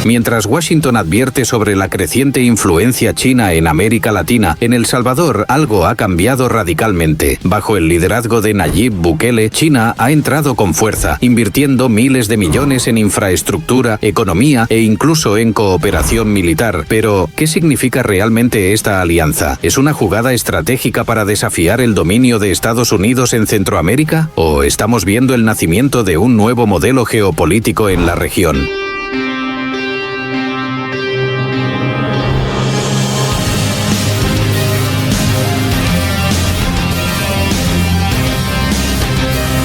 Mientras Washington advierte sobre la creciente influencia china en América Latina, en El Salvador algo ha cambiado radicalmente. Bajo el liderazgo de Nayib Bukele, China ha entrado con fuerza, invirtiendo miles de millones en infraestructura, economía e incluso en cooperación militar. Pero, ¿qué significa realmente esta alianza? ¿Es una jugada estratégica para desafiar el dominio de Estados Unidos en Centroamérica? ¿O estamos viendo el nacimiento de un nuevo modelo geopolítico en la región?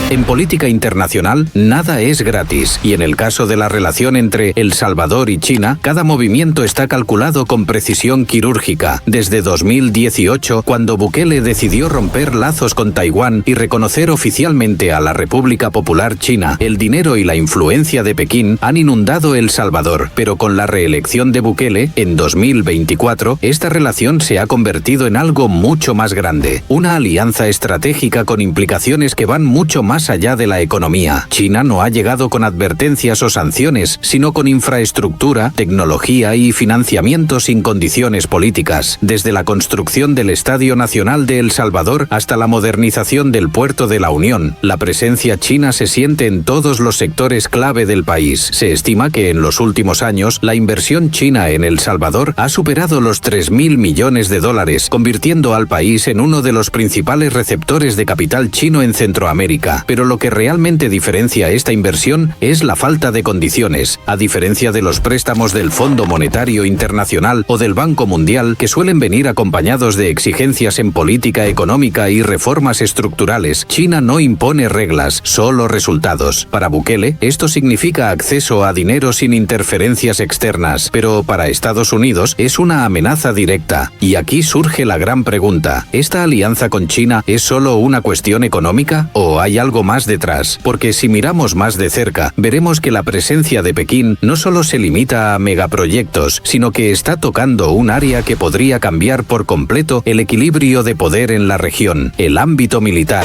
En política internacional, nada es gratis, y en el caso de la relación entre El Salvador y China, cada movimiento está calculado con precisión quirúrgica. Desde 2018, cuando Bukele decidió romper lazos con Taiwán y reconocer oficialmente a la República Popular China, el dinero y la influencia de Pekín han inundado El Salvador, pero con la reelección de Bukele, en 2024, esta relación se ha convertido en algo mucho más grande, una alianza estratégica con implicaciones que van mucho más allá de la economía. China no ha llegado con advertencias o sanciones, sino con infraestructura, tecnología y financiamiento sin condiciones políticas. Desde la construcción del Estadio Nacional de El Salvador hasta la modernización del Puerto de la Unión, la presencia china se siente en todos los sectores clave del país. Se estima que en los últimos años la inversión china en El Salvador ha superado los 3.000 millones de dólares, convirtiendo al país en uno de los principales receptores de capital chino en Centroamérica. Pero lo que realmente diferencia esta inversión es la falta de condiciones. A diferencia de los préstamos del Fondo Monetario Internacional o del Banco Mundial, que suelen venir acompañados de exigencias en política económica y reformas estructurales, China no impone reglas, solo resultados. Para Bukele, esto significa acceso a dinero sin interferencias externas, pero para Estados Unidos es una amenaza directa. Y aquí surge la gran pregunta: ¿esta alianza con China es solo una cuestión económica o hay algo más detrás? Porque si miramos más de cerca, veremos que la presencia de Pekín no solo se limita a megaproyectos, sino que está tocando un área que podría cambiar por completo el equilibrio de poder en la región: el ámbito militar.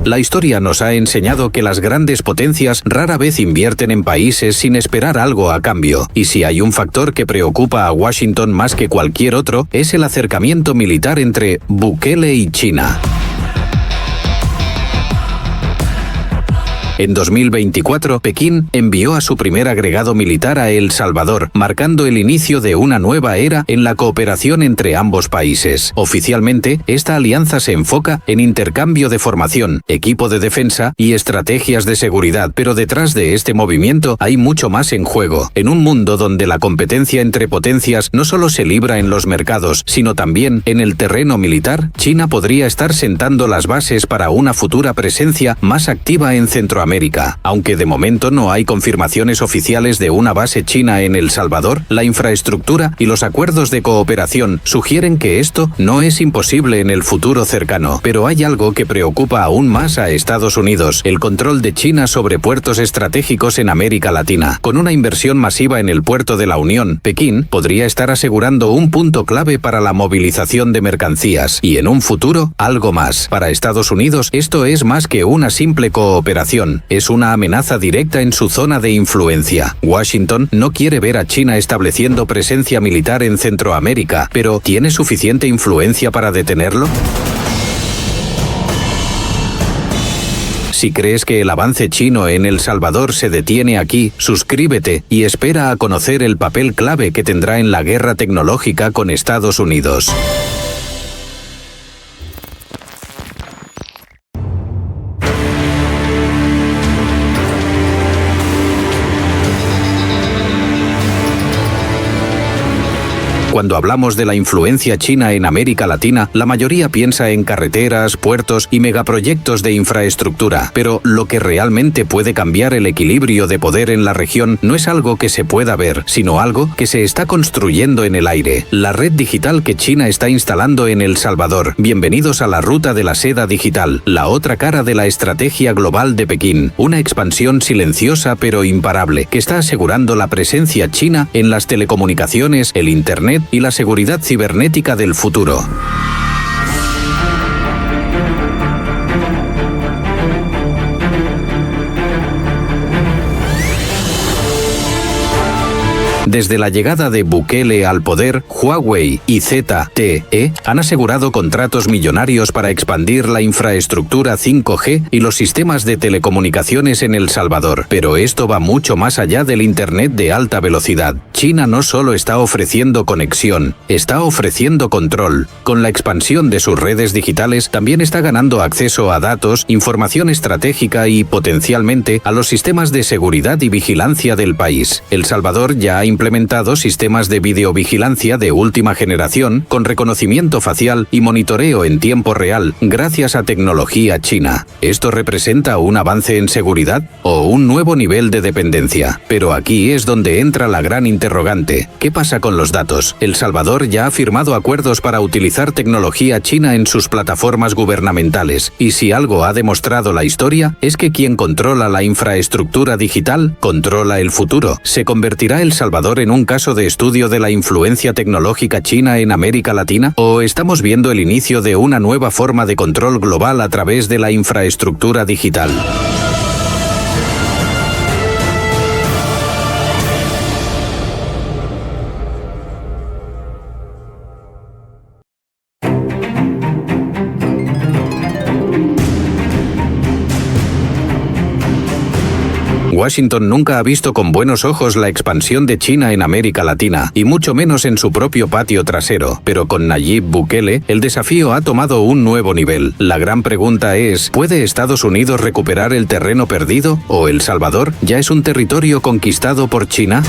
La historia nos ha enseñado que las grandes potencias rara vez invierten en países sin esperar algo a cambio, y si hay un factor que preocupa a Washington más que cualquier otro, es el acercamiento militar entre Bukele y China. En 2024, Pekín envió a su primer agregado militar a El Salvador, marcando el inicio de una nueva era en la cooperación entre ambos países. Oficialmente, esta alianza se enfoca en intercambio de formación, equipo de defensa y estrategias de seguridad, pero detrás de este movimiento hay mucho más en juego. En un mundo donde la competencia entre potencias no solo se libra en los mercados, sino también en el terreno militar, China podría estar sentando las bases para una futura presencia más activa en Centroamérica. Aunque de momento no hay confirmaciones oficiales de una base china en El Salvador, la infraestructura y los acuerdos de cooperación sugieren que esto no es imposible en el futuro cercano. Pero hay algo que preocupa aún más a Estados Unidos: el control de China sobre puertos estratégicos en América Latina. Con una inversión masiva en el Puerto de la Unión, Pekín podría estar asegurando un punto clave para la movilización de mercancías y, en un futuro, algo más. Para Estados Unidos, esto es más que una simple cooperación. Es una amenaza directa en su zona de influencia. Washington no quiere ver a China estableciendo presencia militar en Centroamérica, pero ¿tiene suficiente influencia para detenerlo? Si crees que el avance chino en El Salvador se detiene aquí, suscríbete y espera a conocer el papel clave que tendrá en la guerra tecnológica con Estados Unidos. Cuando hablamos de la influencia china en América Latina, la mayoría piensa en carreteras, puertos y megaproyectos de infraestructura, pero lo que realmente puede cambiar el equilibrio de poder en la región no es algo que se pueda ver, sino algo que se está construyendo en el aire. La red digital que China está instalando en El Salvador. Bienvenidos a la ruta de la seda digital, la otra cara de la estrategia global de Pekín, una expansión silenciosa pero imparable que está asegurando la presencia china en las telecomunicaciones, el Internet y la seguridad cibernética del futuro. Desde la llegada de Bukele al poder, Huawei y ZTE han asegurado contratos millonarios para expandir la infraestructura 5G y los sistemas de telecomunicaciones en El Salvador. Pero esto va mucho más allá del Internet de alta velocidad. China no solo está ofreciendo conexión, está ofreciendo control. Con la expansión de sus redes digitales, también está ganando acceso a datos, información estratégica y, potencialmente, a los sistemas de seguridad y vigilancia del país. El Salvador ya ha implementado sistemas de videovigilancia de última generación con reconocimiento facial y monitoreo en tiempo real gracias a tecnología china. ¿Esto representa un avance en seguridad o un nuevo nivel de dependencia? Pero aquí es donde entra la gran interrogante. ¿Qué pasa con los datos? El Salvador ya ha firmado acuerdos para utilizar tecnología china en sus plataformas gubernamentales, y si algo ha demostrado la historia es que quien controla la infraestructura digital controla el futuro. ¿Se convertirá El Salvador en un caso de estudio de la influencia tecnológica china en América Latina? ¿O estamos viendo el inicio de una nueva forma de control global a través de la infraestructura digital? Washington nunca ha visto con buenos ojos la expansión de China en América Latina, y mucho menos en su propio patio trasero. Pero con Nayib Bukele, el desafío ha tomado un nuevo nivel. La gran pregunta es, ¿puede Estados Unidos recuperar el terreno perdido? ¿O El Salvador ya es un territorio conquistado por China?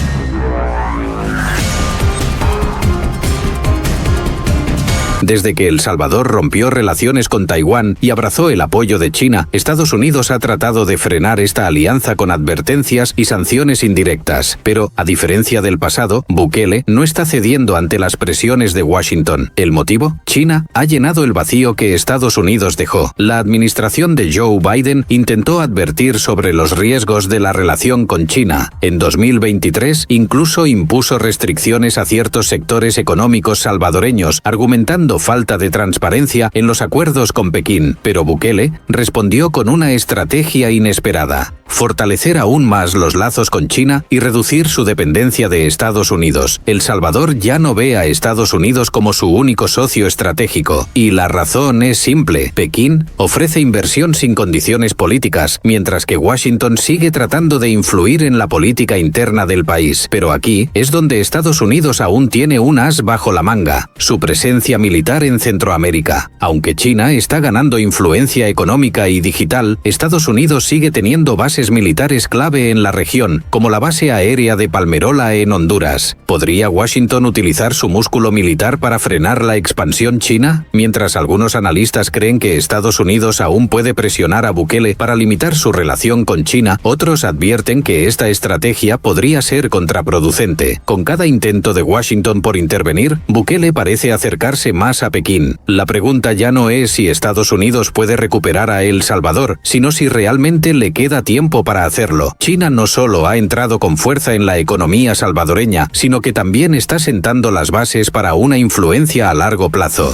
Desde que El Salvador rompió relaciones con Taiwán y abrazó el apoyo de China, Estados Unidos ha tratado de frenar esta alianza con advertencias y sanciones indirectas. Pero, a diferencia del pasado, Bukele no está cediendo ante las presiones de Washington. ¿El motivo? China ha llenado el vacío que Estados Unidos dejó. La administración de Joe Biden intentó advertir sobre los riesgos de la relación con China. En 2023, incluso impuso restricciones a ciertos sectores económicos salvadoreños, argumentando falta de transparencia en los acuerdos con Pekín, pero Bukele respondió con una estrategia inesperada: fortalecer aún más los lazos con China y reducir su dependencia de Estados Unidos. El Salvador ya no ve a Estados Unidos como su único socio estratégico, y la razón es simple: Pekín ofrece inversión sin condiciones políticas, mientras que Washington sigue tratando de influir en la política interna del país. Pero aquí es donde Estados Unidos aún tiene un as bajo la manga: su presencia militar en Centroamérica. Aunque China está ganando influencia económica y digital, Estados Unidos sigue teniendo bases militares clave en la región, como la base aérea de Palmerola en Honduras. ¿Podría Washington utilizar su músculo militar para frenar la expansión china? Mientras algunos analistas creen que Estados Unidos aún puede presionar a Bukele para limitar su relación con China, otros advierten que esta estrategia podría ser contraproducente. Con cada intento de Washington por intervenir, Bukele parece acercarse más a Pekín. La pregunta ya no es si Estados Unidos puede recuperar a El Salvador, sino si realmente le queda tiempo para hacerlo. China no solo ha entrado con fuerza en la economía salvadoreña, sino que también está sentando las bases para una influencia a largo plazo.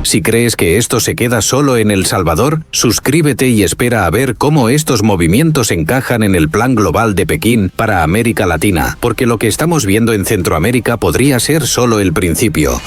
Si crees que esto se queda solo en El Salvador, suscríbete y espera a ver cómo estos movimientos encajan en el plan global de Pekín para América Latina, porque lo que estamos viendo en Centroamérica podría ser solo el principio.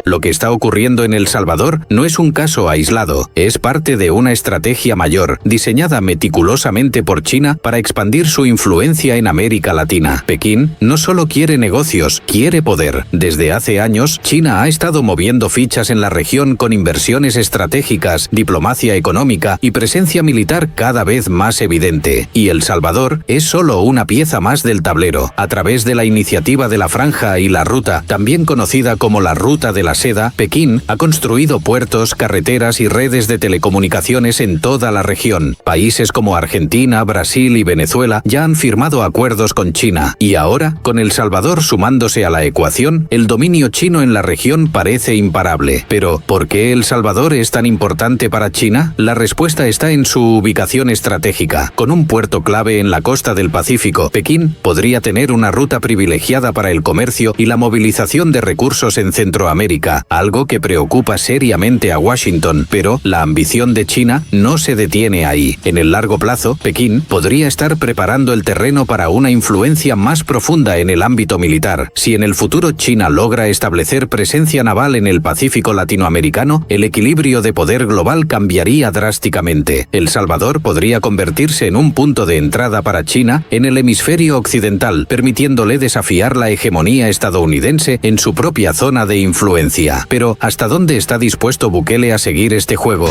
Lo que está ocurriendo en El Salvador no es un caso aislado, es parte de una estrategia mayor, diseñada meticulosamente por China para expandir su influencia en América Latina. Pekín no solo quiere negocios, quiere poder. Desde hace años, China ha estado moviendo fichas en la región con inversiones estratégicas, diplomacia económica y presencia militar cada vez más evidente. Y El Salvador es solo una pieza más del tablero. A través de la iniciativa de la Franja y la Ruta, también conocida como la Ruta de la Seda, Pekín ha construido puertos, carreteras y redes de telecomunicaciones en toda la región. Países como Argentina, Brasil y Venezuela ya han firmado acuerdos con China. Y ahora, con El Salvador sumándose a la ecuación, el dominio chino en la región parece imparable. Pero, ¿por qué El Salvador es tan importante para China? La respuesta está en su ubicación estratégica. Con un puerto clave en la costa del Pacífico, Pekín podría tener una ruta privilegiada para el comercio y la movilización de recursos en Centroamérica, algo que preocupa seriamente a Washington. Pero la ambición de China no se detiene ahí. En el largo plazo, Pekín podría estar preparando el terreno para una influencia más profunda en el ámbito militar. Si en el futuro China logra establecer presencia naval en el Pacífico latinoamericano, el equilibrio de poder global cambiaría drásticamente. El Salvador podría convertirse en un punto de entrada para China en el hemisferio occidental, permitiéndole desafiar la hegemonía estadounidense en su propia zona de influencia. Pero, ¿hasta dónde está dispuesto Bukele a seguir este juego?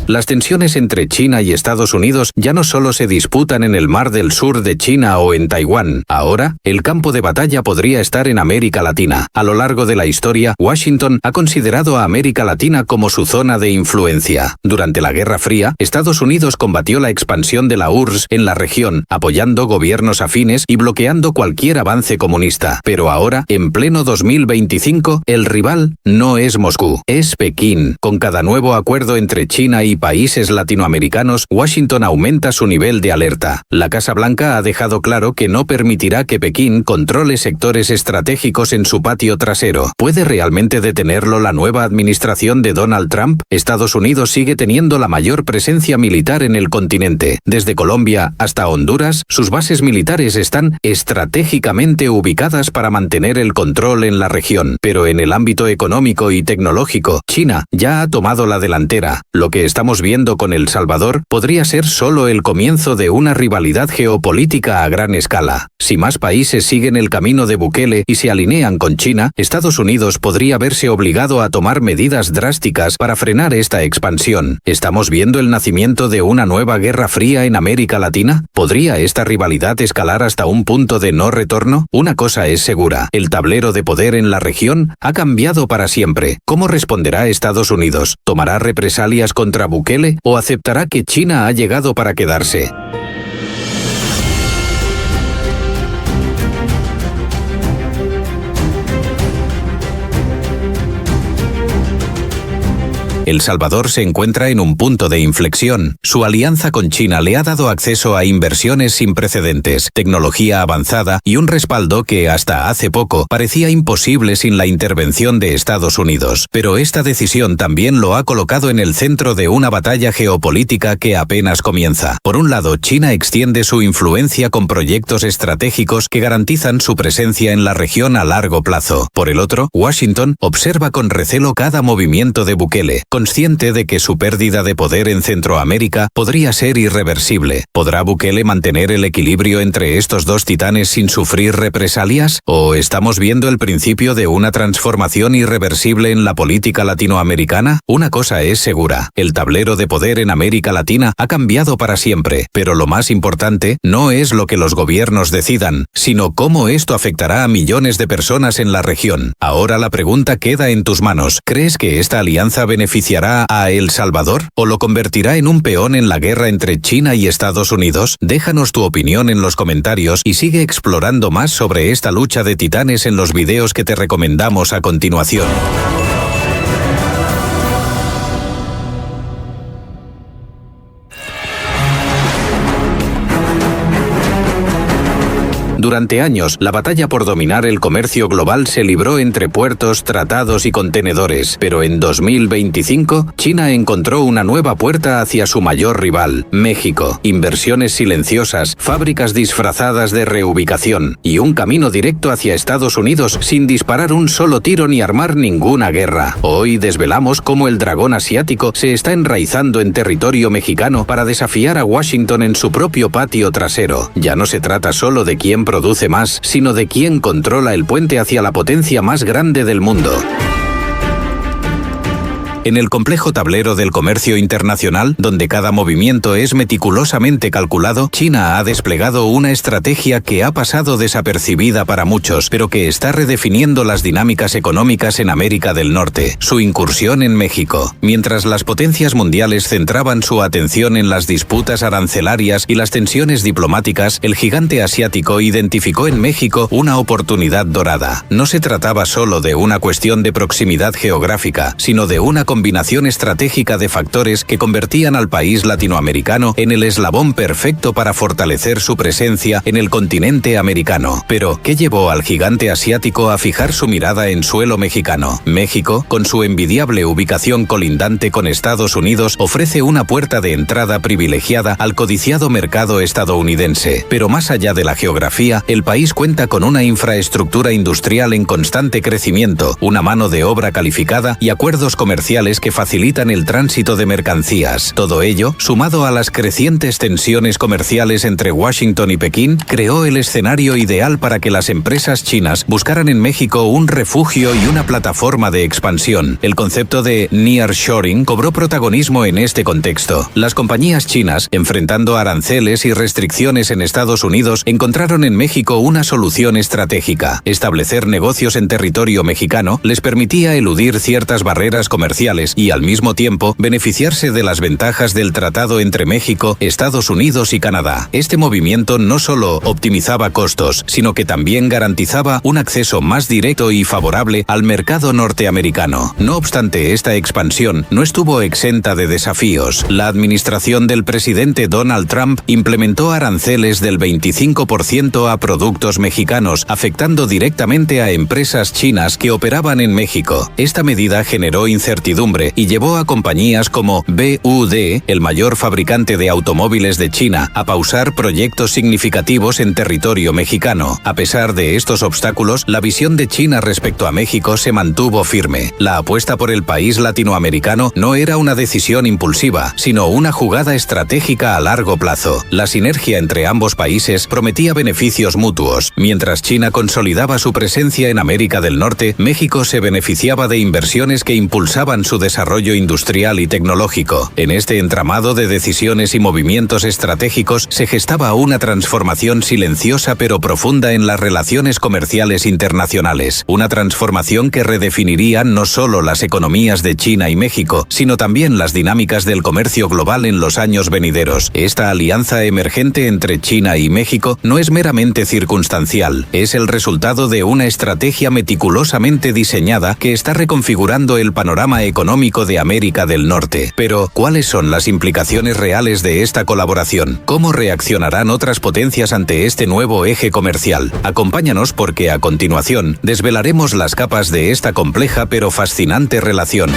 Las tensiones entre China y Estados Unidos ya no solo se disputan en el Mar del Sur de China o en Taiwán. Ahora, el campo de batalla podría estar en América Latina. A lo largo de la historia, Washington ha considerado a América Latina como su zona de influencia. Durante la Guerra Fría, Estados Unidos combatió la expansión de la URSS en la región, apoyando gobiernos afines y bloqueando cualquier avance comunista. Pero ahora, en pleno 2025, el rival no es Moscú, es Pekín. Con cada nuevo acuerdo entre China y países latinoamericanos, Washington aumenta su nivel de alerta. La Casa Blanca ha dejado claro que no permitirá que Pekín controle sectores estratégicos en su patio trasero. ¿Puede realmente detenerlo la nueva administración de Donald Trump? Estados Unidos sigue teniendo la mayor presencia militar en el continente. Desde Colombia hasta Honduras, sus bases militares están estratégicamente ubicadas para mantener el control en la región. Pero en el ámbito económico y tecnológico, China ya ha tomado la delantera. Lo que estamos viendo con El Salvador podría ser solo el comienzo de una rivalidad geopolítica a gran escala. Si más países siguen el camino de Bukele y se alinean con China, Estados Unidos podría verse obligado a tomar medidas drásticas para frenar esta expansión. ¿Estamos viendo el nacimiento de una nueva guerra fría en América Latina? ¿Podría esta rivalidad escalar hasta un punto de no retorno? Una cosa es segura, el tablero de poder en la región ha cambiado para siempre. ¿Cómo responderá Estados Unidos? ¿Tomará represalias contra Bukele o aceptará que China ha llegado para quedarse? El Salvador se encuentra en un punto de inflexión. Su alianza con China le ha dado acceso a inversiones sin precedentes, tecnología avanzada y un respaldo que hasta hace poco parecía imposible sin la intervención de Estados Unidos. Pero esta decisión también lo ha colocado en el centro de una batalla geopolítica que apenas comienza. Por un lado, China extiende su influencia con proyectos estratégicos que garantizan su presencia en la región a largo plazo. Por el otro, Washington observa con recelo cada movimiento de Bukele, consciente de que su pérdida de poder en Centroamérica podría ser irreversible. ¿Podrá Bukele mantener el equilibrio entre estos dos titanes sin sufrir represalias? ¿O estamos viendo el principio de una transformación irreversible en la política latinoamericana? Una cosa es segura, el tablero de poder en América Latina ha cambiado para siempre, pero lo más importante no es lo que los gobiernos decidan, sino cómo esto afectará a millones de personas en la región. Ahora la pregunta queda en tus manos. ¿Crees que esta alianza beneficiará a El Salvador o lo convertirá en un peón en la guerra entre China y Estados Unidos? Déjanos tu opinión en los comentarios y sigue explorando más sobre esta lucha de titanes en los videos que te recomendamos a continuación. Durante años, la batalla por dominar el comercio global se libró entre puertos, tratados y contenedores, pero en 2025, China encontró una nueva puerta hacia su mayor rival, México. Inversiones silenciosas, fábricas disfrazadas de reubicación y un camino directo hacia Estados Unidos sin disparar un solo tiro ni armar ninguna guerra. Hoy desvelamos cómo el dragón asiático se está enraizando en territorio mexicano para desafiar a Washington en su propio patio trasero. Ya no se trata solo de quién produce más, sino de quién controla el puente hacia la potencia más grande del mundo. En el complejo tablero del comercio internacional, donde cada movimiento es meticulosamente calculado, China ha desplegado una estrategia que ha pasado desapercibida para muchos, pero que está redefiniendo las dinámicas económicas en América del Norte. Su incursión en México. Mientras las potencias mundiales centraban su atención en las disputas arancelarias y las tensiones diplomáticas, el gigante asiático identificó en México una oportunidad dorada. No se trataba solo de una cuestión de proximidad geográfica, sino de una combinación estratégica de factores que convertían al país latinoamericano en el eslabón perfecto para fortalecer su presencia en el continente americano. Pero, ¿qué llevó al gigante asiático a fijar su mirada en suelo mexicano? México, con su envidiable ubicación colindante con Estados Unidos, ofrece una puerta de entrada privilegiada al codiciado mercado estadounidense. Pero más allá de la geografía, el país cuenta con una infraestructura industrial en constante crecimiento, una mano de obra calificada y acuerdos comerciales que facilitan el tránsito de mercancías. Todo ello, sumado a las crecientes tensiones comerciales entre Washington y Pekín, creó el escenario ideal para que las empresas chinas buscaran en México un refugio y una plataforma de expansión. El concepto de nearshoring cobró protagonismo en este contexto. Las compañías chinas, enfrentando aranceles y restricciones en Estados Unidos, encontraron en México una solución estratégica. Establecer negocios en territorio mexicano les permitía eludir ciertas barreras comerciales y al mismo tiempo beneficiarse de las ventajas del tratado entre México, Estados Unidos y Canadá. Este movimiento no solo optimizaba costos, sino que también garantizaba un acceso más directo y favorable al mercado norteamericano. No obstante, esta expansión no estuvo exenta de desafíos. La administración del presidente Donald Trump implementó aranceles del 25% a productos mexicanos, afectando directamente a empresas chinas que operaban en México. Esta medida generó incertidumbre y llevó a compañías como BUD, el mayor fabricante de automóviles de China, a pausar proyectos significativos en territorio mexicano. A pesar de estos obstáculos, la visión de China respecto a México se mantuvo firme. La apuesta por el país latinoamericano no era una decisión impulsiva, sino una jugada estratégica a largo plazo. La sinergia entre ambos países prometía beneficios mutuos. Mientras China consolidaba su presencia en América del Norte, México se beneficiaba de inversiones que impulsaban su desarrollo industrial y tecnológico. En este entramado de decisiones y movimientos estratégicos se gestaba una transformación silenciosa pero profunda en las relaciones comerciales internacionales. Una transformación que redefiniría no solo las economías de China y México, sino también las dinámicas del comercio global en los años venideros. Esta alianza emergente entre China y México no es meramente circunstancial, es el resultado de una estrategia meticulosamente diseñada que está reconfigurando el panorama económico de América del Norte. Pero, ¿cuáles son las implicaciones reales de esta colaboración? ¿Cómo reaccionarán otras potencias ante este nuevo eje comercial? Acompáñanos porque a continuación desvelaremos las capas de esta compleja pero fascinante relación.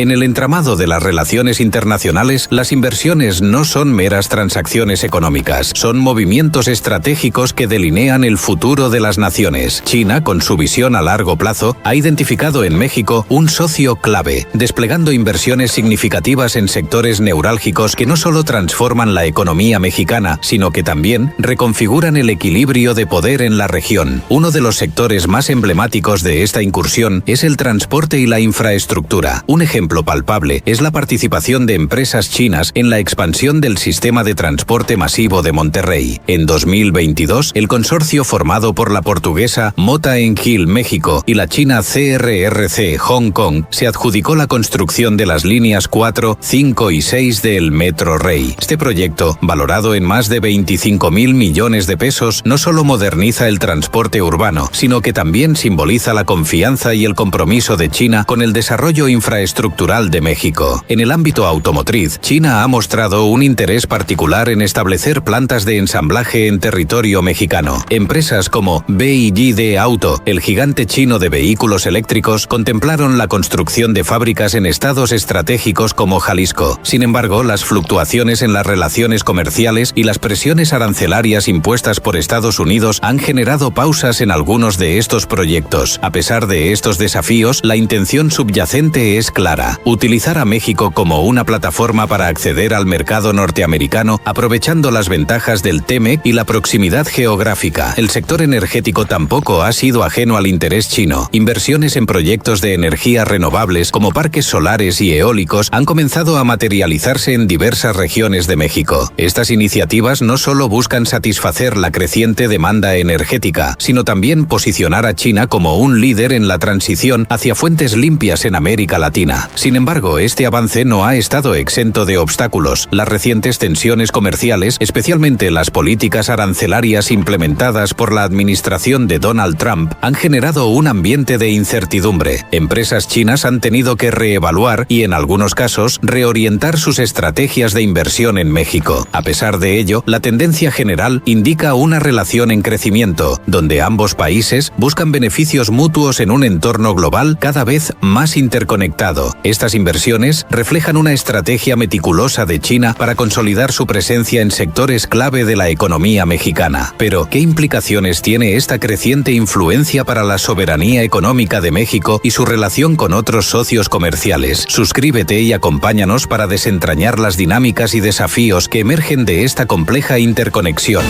En el entramado de las relaciones internacionales, las inversiones no son meras transacciones económicas, son movimientos estratégicos que delinean el futuro de las naciones. China, con su visión a largo plazo, ha identificado en México un socio clave, desplegando inversiones significativas en sectores neurálgicos que no solo transforman la economía mexicana, sino que también reconfiguran el equilibrio de poder en la región. Uno de los sectores más emblemáticos de esta incursión es el transporte y la infraestructura. Un ejemplo palpable es la participación de empresas chinas en la expansión del sistema de transporte masivo de Monterrey. En 2022, el consorcio formado por la portuguesa Mota Engil México y la china CRRC Hong Kong se adjudicó la construcción de las líneas 4, 5 y 6 del Metro Rey. Este proyecto, valorado en más de 25.000 millones de pesos, no solo moderniza el transporte urbano, sino que también simboliza la confianza y el compromiso de China con el desarrollo infraestructural estructural de México. En el ámbito automotriz, China ha mostrado un interés particular en establecer plantas de ensamblaje en territorio mexicano. Empresas como BYD Auto, el gigante chino de vehículos eléctricos, contemplaron la construcción de fábricas en estados estratégicos como Jalisco. Sin embargo, las fluctuaciones en las relaciones comerciales y las presiones arancelarias impuestas por Estados Unidos han generado pausas en algunos de estos proyectos. A pesar de estos desafíos, la intención subyacente es clara: utilizar a México como una plataforma para acceder al mercado norteamericano, aprovechando las ventajas del TEMEC y la proximidad geográfica. El sector energético tampoco ha sido ajeno al interés chino. Inversiones en proyectos de energías renovables como parques solares y eólicos han comenzado a materializarse en diversas regiones de México. Estas iniciativas no solo buscan satisfacer la creciente demanda energética, sino también posicionar a China como un líder en la transición hacia fuentes limpias en América Latina. Sin embargo, este avance no ha estado exento de obstáculos. Las recientes tensiones comerciales, especialmente las políticas arancelarias implementadas por la administración de Donald Trump, han generado un ambiente de incertidumbre. Empresas chinas han tenido que reevaluar y, en algunos casos, reorientar sus estrategias de inversión en México. A pesar de ello, la tendencia general indica una relación en crecimiento, donde ambos países buscan beneficios mutuos en un entorno global cada vez más interconectado. Estas inversiones reflejan una estrategia meticulosa de China para consolidar su presencia en sectores clave de la economía mexicana. Pero, ¿qué implicaciones tiene esta creciente influencia para la soberanía económica de México y su relación con otros socios comerciales? Suscríbete y acompáñanos para desentrañar las dinámicas y desafíos que emergen de esta compleja interconexión.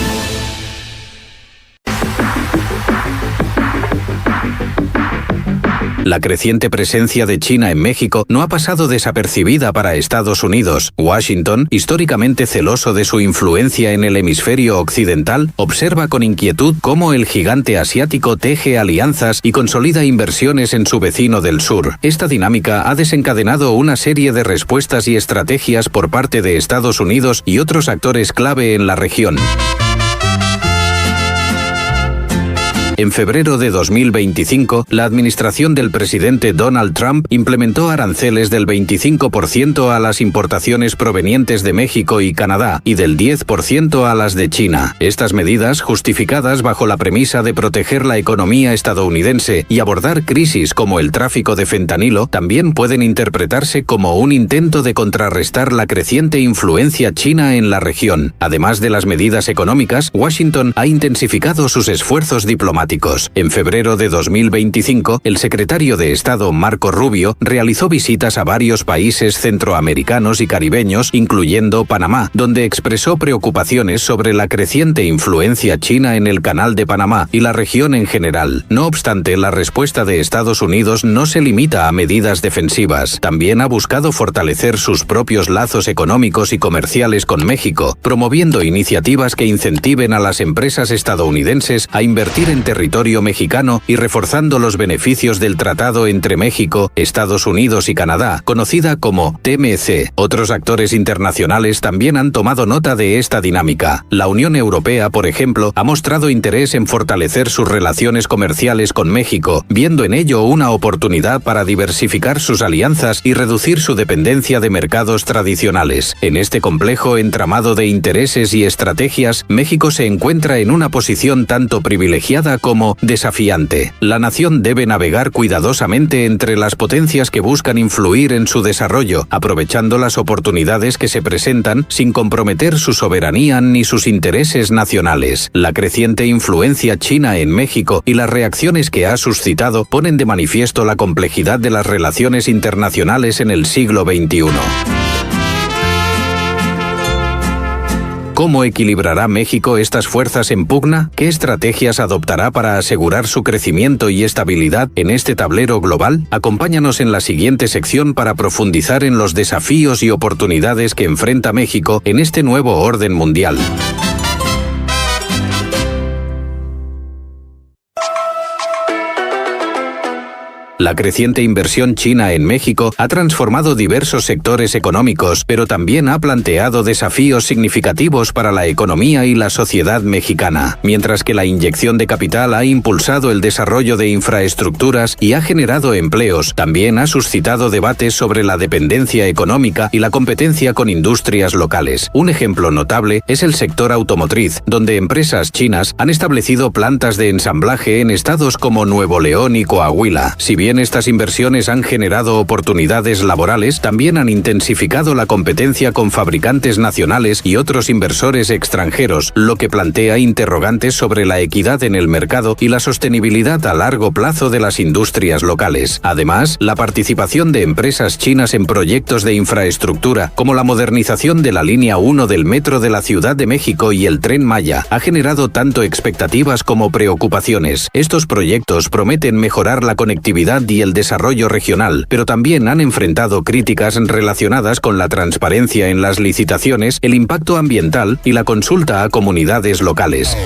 La creciente presencia de China en México no ha pasado desapercibida para Estados Unidos. Washington, históricamente celoso de su influencia en el hemisferio occidental, observa con inquietud cómo el gigante asiático teje alianzas y consolida inversiones en su vecino del sur. Esta dinámica ha desencadenado una serie de respuestas y estrategias por parte de Estados Unidos y otros actores clave en la región. En febrero de 2025, la administración del presidente Donald Trump implementó aranceles del 25% a las importaciones provenientes de México y Canadá y del 10% a las de China. Estas medidas, justificadas bajo la premisa de proteger la economía estadounidense y abordar crisis como el tráfico de fentanilo, también pueden interpretarse como un intento de contrarrestar la creciente influencia china en la región. Además de las medidas económicas, Washington ha intensificado sus esfuerzos diplomáticos. En febrero de 2025, el secretario de Estado Marco Rubio realizó visitas a varios países centroamericanos y caribeños, incluyendo Panamá, donde expresó preocupaciones sobre la creciente influencia china en el Canal de Panamá y la región en general. No obstante, la respuesta de Estados Unidos no se limita a medidas defensivas. También ha buscado fortalecer sus propios lazos económicos y comerciales con México, promoviendo iniciativas que incentiven a las empresas estadounidenses a invertir en territorio mexicano y reforzando los beneficios del tratado entre México, Estados Unidos y Canadá, conocida como TMC. Otros actores internacionales también han tomado nota de esta dinámica. La Unión Europea, por ejemplo, ha mostrado interés en fortalecer sus relaciones comerciales con México, viendo en ello una oportunidad para diversificar sus alianzas y reducir su dependencia de mercados tradicionales. En este complejo entramado de intereses y estrategias, México se encuentra en una posición tanto privilegiada como desafiante. La nación debe navegar cuidadosamente entre las potencias que buscan influir en su desarrollo, aprovechando las oportunidades que se presentan sin comprometer su soberanía ni sus intereses nacionales. La creciente influencia china en México y las reacciones que ha suscitado ponen de manifiesto la complejidad de las relaciones internacionales en el siglo XXI. ¿Cómo equilibrará México estas fuerzas en pugna? ¿Qué estrategias adoptará para asegurar su crecimiento y estabilidad en este tablero global? Acompáñanos en la siguiente sección para profundizar en los desafíos y oportunidades que enfrenta México en este nuevo orden mundial. La creciente inversión china en México ha transformado diversos sectores económicos, pero también ha planteado desafíos significativos para la economía y la sociedad mexicana. Mientras que la inyección de capital ha impulsado el desarrollo de infraestructuras y ha generado empleos, también ha suscitado debates sobre la dependencia económica y la competencia con industrias locales. Un ejemplo notable es el sector automotriz, donde empresas chinas han establecido plantas de ensamblaje en estados como Nuevo León y Coahuila. Si bien estas inversiones han generado oportunidades laborales, también han intensificado la competencia con fabricantes nacionales y otros inversores extranjeros, lo que plantea interrogantes sobre la equidad en el mercado y la sostenibilidad a largo plazo de las industrias locales. Además, la participación de empresas chinas en proyectos de infraestructura, como la modernización de la línea 1 del metro de la Ciudad de México y el Tren Maya, ha generado tanto expectativas como preocupaciones. Estos proyectos prometen mejorar la conectividad y el desarrollo regional, pero también han enfrentado críticas relacionadas con la transparencia en las licitaciones, el impacto ambiental y la consulta a comunidades locales.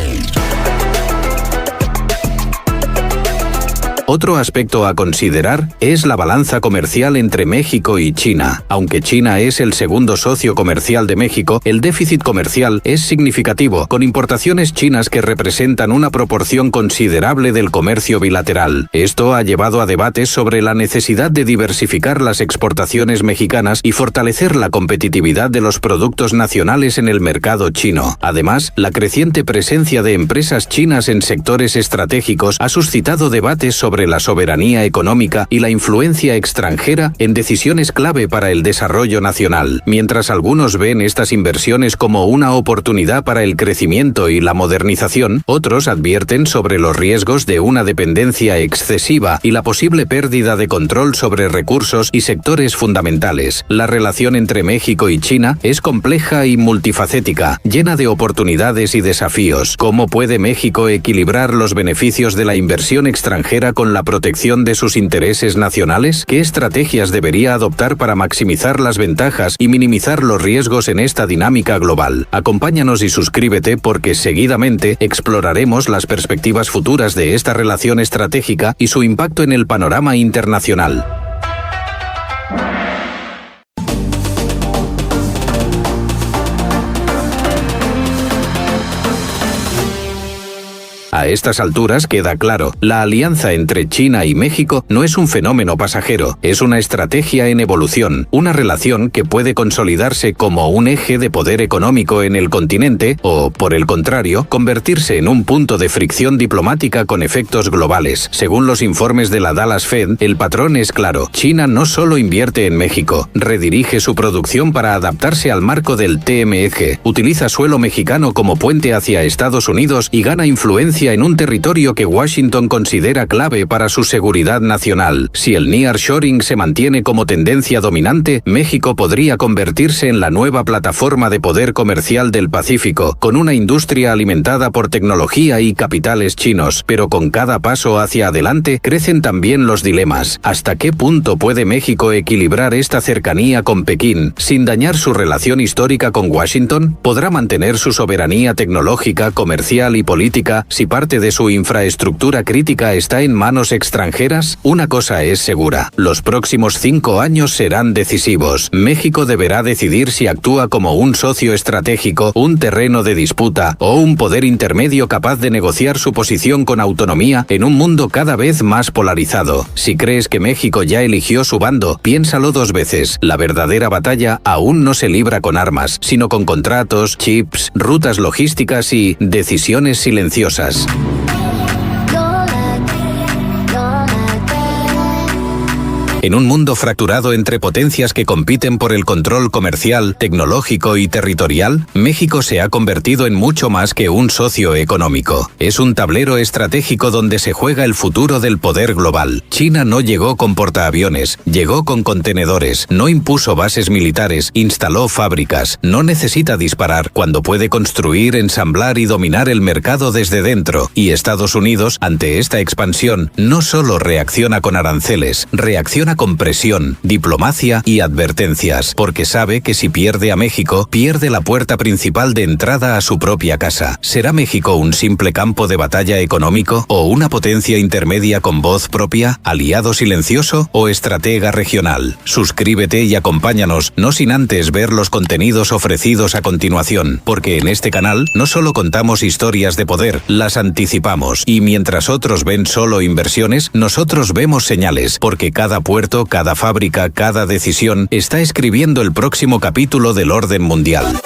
Otro aspecto a considerar es la balanza comercial entre México y China. Aunque China es el segundo socio comercial de México, el déficit comercial es significativo, con importaciones chinas que representan una proporción considerable del comercio bilateral. Esto ha llevado a debates sobre la necesidad de diversificar las exportaciones mexicanas y fortalecer la competitividad de los productos nacionales en el mercado chino. Además, la creciente presencia de empresas chinas en sectores estratégicos ha suscitado debates sobre la soberanía económica y la influencia extranjera en decisiones clave para el desarrollo nacional. Mientras algunos ven estas inversiones como una oportunidad para el crecimiento y la modernización, otros advierten sobre los riesgos de una dependencia excesiva y la posible pérdida de control sobre recursos y sectores fundamentales. La relación entre México y China es compleja y multifacética, llena de oportunidades y desafíos. ¿Cómo puede México equilibrar los beneficios de la inversión extranjera con la protección de sus intereses nacionales? ¿Qué estrategias debería adoptar para maximizar las ventajas y minimizar los riesgos en esta dinámica global? Acompáñanos y suscríbete porque seguidamente exploraremos las perspectivas futuras de esta relación estratégica y su impacto en el panorama internacional. A estas alturas queda claro, la alianza entre China y México no es un fenómeno pasajero, es una estrategia en evolución, una relación que puede consolidarse como un eje de poder económico en el continente o, por el contrario, convertirse en un punto de fricción diplomática con efectos globales. Según los informes de la Dallas Fed, el patrón es claro. China no solo invierte en México, redirige su producción para adaptarse al marco del TMEG, utiliza suelo mexicano como puente hacia Estados Unidos y gana influencia en un territorio que Washington considera clave para su seguridad nacional. Si el nearshoring se mantiene como tendencia dominante, México podría convertirse en la nueva plataforma de poder comercial del Pacífico, con una industria alimentada por tecnología y capitales chinos. Pero con cada paso hacia adelante, crecen también los dilemas. ¿Hasta qué punto puede México equilibrar esta cercanía con Pekín, sin dañar su relación histórica con Washington? ¿Podrá mantener su soberanía tecnológica, comercial y política si parte de su infraestructura crítica está en manos extranjeras? Una cosa es segura, los próximos 5 años serán decisivos. México deberá decidir si actúa como un socio estratégico, un terreno de disputa o un poder intermedio capaz de negociar su posición con autonomía en un mundo cada vez más polarizado. Si crees que México ya eligió su bando, piénsalo 2 veces. La verdadera batalla aún no se libra con armas, sino con contratos, chips, rutas logísticas y decisiones silenciosas. En un mundo fracturado entre potencias que compiten por el control comercial, tecnológico y territorial, México se ha convertido en mucho más que un socio económico. Es un tablero estratégico donde se juega el futuro del poder global. China no llegó con portaaviones, llegó con contenedores, no impuso bases militares, instaló fábricas, no necesita disparar cuando puede construir, ensamblar y dominar el mercado desde dentro. Y Estados Unidos, ante esta expansión, no solo reacciona con aranceles, reacciona juega con presión, diplomacia y advertencias, porque sabe que si pierde a México, pierde la puerta principal de entrada a su propia casa. ¿Será México un simple campo de batalla económico o una potencia intermedia con voz propia, aliado silencioso o estratega regional? Suscríbete y acompáñanos, no sin antes ver los contenidos ofrecidos a continuación, porque en este canal no solo contamos historias de poder, las anticipamos, y mientras otros ven solo inversiones, nosotros vemos señales, porque cada puerto, cada fábrica, cada decisión está escribiendo el próximo capítulo del orden mundial.